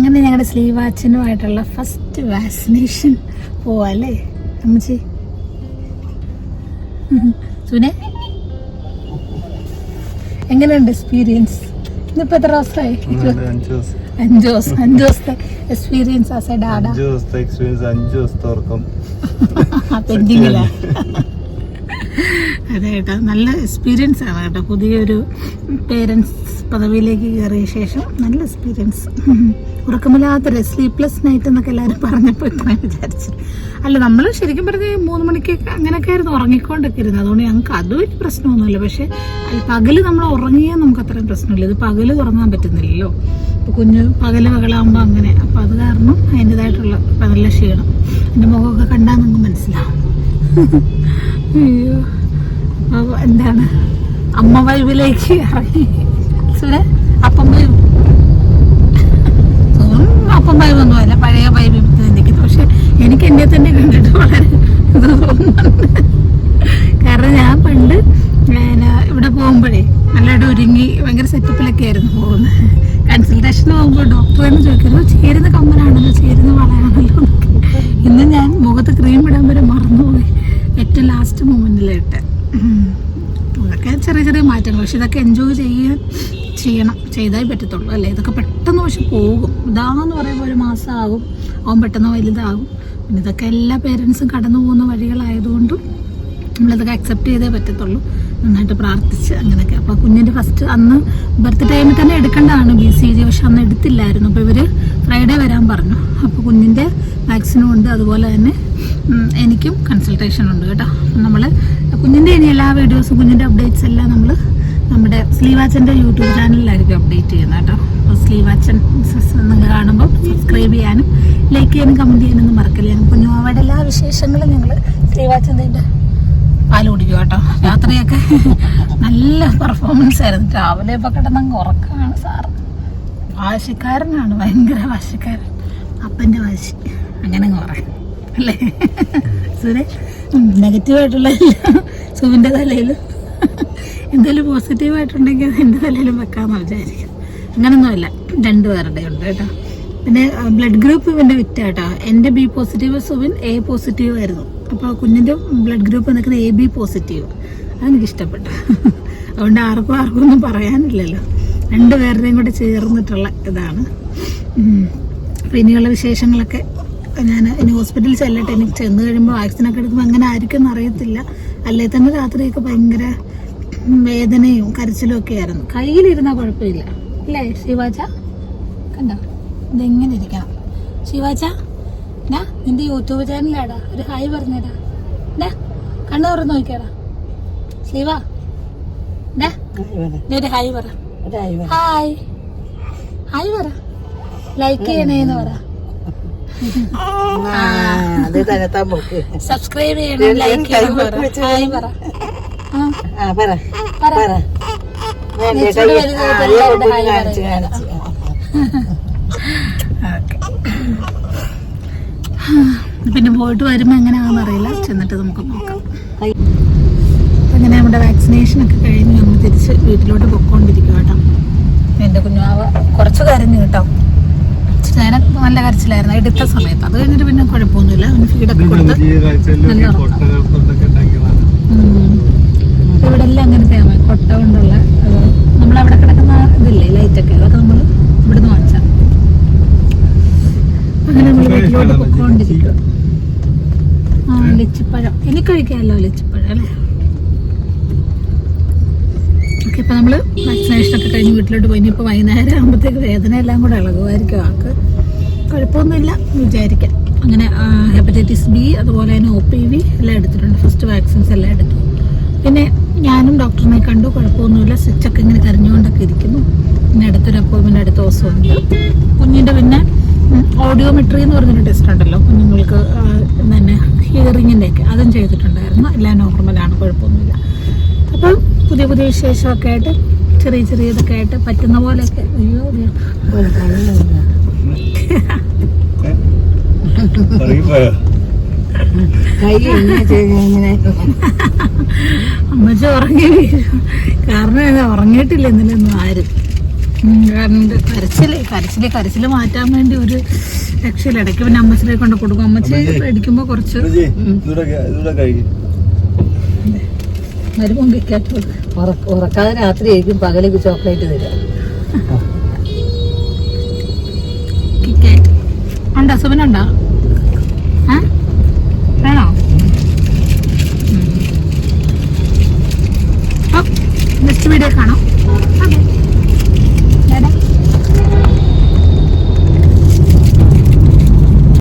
അങ്ങനെ ഞങ്ങളുടെ സ്ലീവാച്ചനുമായിട്ടുള്ള first vaccination പോവാല്ലേ അമ്മച്ചി? സുനെ, എങ്ങനെയുണ്ട് എക്സ്പീരിയൻസ്? ഇന്നിപ്പോ എത്ര ദിവസമായി? 5 ദിവസത്തെ എക്സ്പീരിയൻസ് ആസ് എ ഡാഡ. 5 ദിവസത്തെ എക്സ്പീരിയൻസ്, 5 ദിവസത്തെ ഉറക്കം പെൻഡിങ്ങില്ല. അതെ കേട്ടോ, നല്ല എക്സ്പീരിയൻസ് ആണ് കേട്ടോ. പുതിയൊരു പേരൻസ് പദവിയിലേക്ക് കയറിയ ശേഷം നല്ല എക്സ്പീരിയൻസ്. ഉറക്കമില്ലാത്തൊരു സ്ലീപ്ലെസ് നൈറ്റ് എന്നൊക്കെ എല്ലാവരും പറഞ്ഞപ്പോൾ ഇത്രയും വിചാരിച്ചു. അല്ല, നമ്മൾ ശരിക്കും പറഞ്ഞ് 3 മണിക്കൊക്കെ അങ്ങനെയൊക്കെ ആയിരുന്നു ഉറങ്ങിക്കൊണ്ടൊക്കെ ഇരുന്നത്. അതുകൊണ്ട് ഞങ്ങൾക്ക് അത് വലിയ പ്രശ്നമൊന്നുമില്ല. പക്ഷെ പകല് നമ്മൾ ഉറങ്ങിയാൽ നമുക്ക് അത്രയും പ്രശ്നമില്ല. ഇത് പകല് ഉറങ്ങാൻ പറ്റുന്നില്ലല്ലോ. ഇപ്പോൾ കുഞ്ഞ് പകല് പകലാകുമ്പോൾ അങ്ങനെ. അപ്പോൾ അത് കാരണം അതിൻ്റെതായിട്ടുള്ള നല്ല ക്ഷീണം. എൻ്റെ മുഖമൊക്കെ കണ്ടാൽ നിങ്ങൾക്ക് മനസ്സിലാവും. അയ്യോ, അപ്പോൾ എന്താണ് അമ്മ വൈബിലേക്ക് ഇറങ്ങി. സുരേ, അപ്പം വൈബ്, അപ്പം വൈബൊന്നുമല്ല, പഴയ വൈബ് നിൽക്കുന്നത്. പക്ഷെ എനിക്ക് എന്നെ തന്നെ കണ്ടിട്ട് വളരെ ഇത് തോന്നുന്നുണ്ട്. കാരണം ഞാൻ പണ്ട് ഇവിടെ പോകുമ്പോഴേ നല്ലതായിട്ട് ഒരുങ്ങി ഭയങ്കര സെറ്റപ്പിലൊക്കെ ആയിരുന്നു പോകുന്നത്. കൺസൾട്ടേഷന് പോകുമ്പോൾ ഡോക്ടർ തന്നെ ചോദിക്കുന്നു, ചേരുന്ന കമ്മലാണല്ലോ, ചേരുന്ന വളയാണല്ലോ. ഇന്ന് ഞാൻ മുഖത്ത് ക്രീം ഇടാൻ വരെ മറന്നുപോയി, ഏറ്റവും ലാസ്റ്റ് മൊമെന്റിലിട്ട്. അതൊക്കെ ചെറിയ ചെറിയ മാറ്റങ്ങൾ. പക്ഷെ ഇതൊക്കെ എൻജോയ് ചെയ്യണം, ചെയ്താൽ പറ്റത്തുള്ളൂ അല്ലേ. ഇതൊക്കെ പെട്ടെന്ന് പക്ഷെ പോകും. ഇതാന്ന് പറയുമ്പോൾ 1 മാസം ആകും, അവൻ പെട്ടെന്ന് വലുതാകും. പിന്നെ ഇതൊക്കെ എല്ലാ പേരൻസും കടന്നു പോകുന്ന വഴികളായതുകൊണ്ടും നമ്മളിതൊക്കെ അക്സെപ്റ്റ് ചെയ്തേ പറ്റത്തുള്ളൂ. നന്നായിട്ട് പ്രാർത്ഥിച്ച് അങ്ങനെയൊക്കെ. അപ്പോൾ കുഞ്ഞിൻ്റെ ഫസ്റ്റ് അന്ന് ബർത്ത് ടൈമിൽ തന്നെ എടുക്കേണ്ടതാണ് BCG, പക്ഷെ അന്ന് എടുത്തില്ലായിരുന്നു. അപ്പോൾ ഇവർ ഫ്രൈഡേ വരാൻ പറഞ്ഞു. അപ്പോൾ കുഞ്ഞിൻ്റെ വാക്സിനും ഉണ്ട്, അതുപോലെ തന്നെ എനിക്കും കൺസൾട്ടേഷൻ ഉണ്ട് കേട്ടോ. നമ്മൾ കുഞ്ഞിൻ്റെ ഇനി എല്ലാ വീഡിയോസും കുഞ്ഞിൻ്റെ അപ്ഡേറ്റ്സ് എല്ലാം നമ്മൾ നമ്മുടെ സ്ലീവാച്ചൻ്റെ യൂട്യൂബ് ചാനലിലായിരിക്കും അപ്ഡേറ്റ് ചെയ്യുന്നത് കേട്ടോ. അപ്പോൾ സ്ലീവാച്ചൻ നിങ്ങൾ കാണുമ്പോൾ സബ്സ്ക്രൈബ് ചെയ്യാനും ലൈക്ക് ചെയ്യാനും കമൻറ്റ് ചെയ്യാനൊന്നും മറക്കില്ല. കുഞ്ഞുമാവയുടെ എല്ലാ വിശേഷങ്ങളും ഞങ്ങൾ സ്ലീവാച്ചൻ്റെ പാല് കുടിക്കും കേട്ടോ. രാത്രിയൊക്കെ നല്ല പെർഫോമൻസ് ആയിരുന്നു. രാവിലെ ഇപ്പോൾ കിടന്നങ്ങ് ഉറക്കമാണ് സാറ്. വാശിക്കാരനാണ്, ഭയങ്കര വാശിക്കാരൻ. അപ്പൻ്റെ വാശി അങ്ങനെ അങ്ങ് പറയാം അല്ലേ സുരേ? നെഗറ്റീവായിട്ടുള്ള സുവിൻ്റെ തലയിൽ എന്തെങ്കിലും പോസിറ്റീവായിട്ടുണ്ടെങ്കിൽ അത് എൻ്റെ തലയിലും വെക്കാമെന്ന് വിചാരിക്കും. അങ്ങനൊന്നുമില്ല, 2 പേരുടെ ഉണ്ട് കേട്ടോ. പിന്നെ ബ്ലഡ് ഗ്രൂപ്പ് ഇവൻ്റെ വിറ്റ കേട്ടോ. എൻ്റെ B positive, Suvin A positive ആയിരുന്നു. അപ്പോൾ കുഞ്ഞിൻ്റെ ബ്ലഡ് ഗ്രൂപ്പ് നിൽക്കുന്നത് AB പോസിറ്റീവ്. അതെനിക്ക് ഇഷ്ടപ്പെട്ടു. അതുകൊണ്ട് ആർക്കും ഒന്നും പറയാനില്ലല്ലോ. 2 പേരുടെയും കൂടെ ചേർന്നിട്ടുള്ള ഇതാണ്. അപ്പോൾ ഇനിയുള്ള വിശേഷങ്ങളൊക്കെ ഞാൻ ഇനി ഹോസ്പിറ്റലിൽ ചെല്ലട്ടെ. എനിക്ക് ചെന്ന് കഴിയുമ്പോൾ വാക്സിനൊക്കെ എടുക്കുമ്പോൾ അങ്ങനെ ആയിരിക്കും എന്നറിയത്തില്ല. അല്ലേ തന്നെ രാത്രിയൊക്കെ ഭയങ്കര വേദനയും കരച്ചിലും ഒക്കെ ആയിരുന്നു. കയ്യിലിരുന്നാൽ കുഴപ്പമില്ല അല്ലേ ശിവാച്ച? കണ്ടോ ഇതെങ്ങനെ ഇരിക്കണം ശിവാച്ച? നിന്റെ യൂട്യൂബ് ചാനലാടാ, ഒരു ഹായ് പറഞ്ഞേടാ. കണ്ണു തുറന്ന് നോക്കിയാടാ ശിവ. ഒരു ഹായ് പറ. ഹായ് ഹായ് പറ. ലൈക്ക് ചെയ്യണേന്ന് പറ. സബ്സ്ക്രൈബ് ചെയ്യണം, ലൈക്ക് ചെയ്യണം പറ. ഹായ് പറ. പിന്നെ പോയിട്ട് വരുമ്പോ എങ്ങനെയാണെന്ന് അറിയില്ല, ചെന്നിട്ട് നമുക്ക് നോക്കാം. അങ്ങനെ നമ്മുടെ വാക്സിനേഷനൊക്കെ കഴിഞ്ഞ് നമ്മൾ തിരിച്ച് വീട്ടിലോട്ട് പൊക്കോണ്ടിരിക്കും കേട്ടോ. എൻ്റെ കുഞ്ഞാവ് കുറച്ച് കരഞ്ഞു കേട്ടോ. നേരം നല്ല കരച്ചിലായിരുന്നു എടുത്ത സമയത്ത്. അത് കഴിഞ്ഞിട്ട് പിന്നെ കുഴപ്പമൊന്നുമില്ല. അവന് ഫീഡൊക്കെ കൊടുത്ത് നല്ല ഇവിടെ എല്ലാം അങ്ങനത്തെ കൊട്ട കൊണ്ടുള്ള നമ്മളവിടെ കിടക്കുന്ന ഇതില്ലേ ലൈറ്റൊക്കെ, അതൊക്കെ നമ്മൾ ഇവിടുന്ന് വാങ്ങിച്ചാൽ. അങ്ങനെ നമ്മൾ വീട്ടിലോട്ട് പൊക്കോണ്ടിരിക്കും. ലിച്ചിപ്പഴം എനിക്ക് കഴിക്കാമല്ലോ, ലിച്ചിപ്പഴം അല്ലേ. ഓക്കെ, ഇപ്പം നമ്മൾ വാക്സിനേഷനൊക്കെ കഴിഞ്ഞ് വീട്ടിലോട്ട് പോയി. ഇനിയിപ്പോൾ വൈകുന്നേരം ആകുമ്പോഴത്തേക്ക് വേദന എല്ലാം കൂടെ ഇളകുമായിരിക്കും. ആൾക്ക് കുഴപ്പമൊന്നുമില്ല വിചാരിക്കാം. അങ്ങനെ ഹെപ്പറ്റൈറ്റിസ് B അതുപോലെ തന്നെ OPV എല്ലാം എടുത്തിട്ടുണ്ട്. ഫസ്റ്റ് വാക്സിൻസ് എല്ലാം എടുത്തു. പിന്നെ ഞാനും ഡോക്ടറിനെ കണ്ടു, കുഴപ്പമൊന്നുമില്ല. സ്വിച്ചൊക്കെ ഇങ്ങനെ കരഞ്ഞുകൊണ്ടൊക്കെ ഇരിക്കുന്നു. പിന്നെ അടുത്തൊരു അപ്പോയിൻമെൻ്റ് അടുത്ത ദിവസമുണ്ട്. കുഞ്ഞിൻ്റെ പിന്നെ ഓഡിയോമെട്രി എന്ന് പറഞ്ഞൊരു ടെസ്റ്റ് ഉണ്ടല്ലോ കുഞ്ഞുങ്ങൾക്ക് തന്നെ, ഹിയറിങ്ങിൻ്റെയൊക്കെ, അതും ചെയ്തിട്ടുണ്ടായിരുന്നു. എല്ലാം നോർമലാണ്, കുഴപ്പമൊന്നുമില്ല. അപ്പം പുതിയ പുതിയ വിശേഷമൊക്കെ ആയിട്ട് ചെറിയ ഇതൊക്കെ ആയിട്ട് പറ്റുന്ന പോലെയൊക്കെ. അയ്യോ അമ്മച്ച ഉറങ്ങി. കാരണം ഉറങ്ങിയിട്ടില്ല ഇന്നലെയൊന്നും ആരും. കാരണം കരച്ചില് മാറ്റാൻ വേണ്ടി ഒരു രക്ഷയില്ല. ഇടയ്ക്ക് പിന്നെ അമ്മച്ചിനെ കൊണ്ട് കൊടുക്കും. അമ്മച്ചി മേടിക്കുമ്പോ കുറച്ച് മരുമോൻ കിക്കാറ്റ് ഉറക്കാതെ രാത്രി ആയിരിക്കും പകലേക്ക് ചോക്ലേറ്റ് തരാം. കിക്കാറ്റ് ഉണ്ടോ? സുബനുണ്ടോ? വേണോ? നെക്സ്റ്റ് വീഡിയോ കാണാം.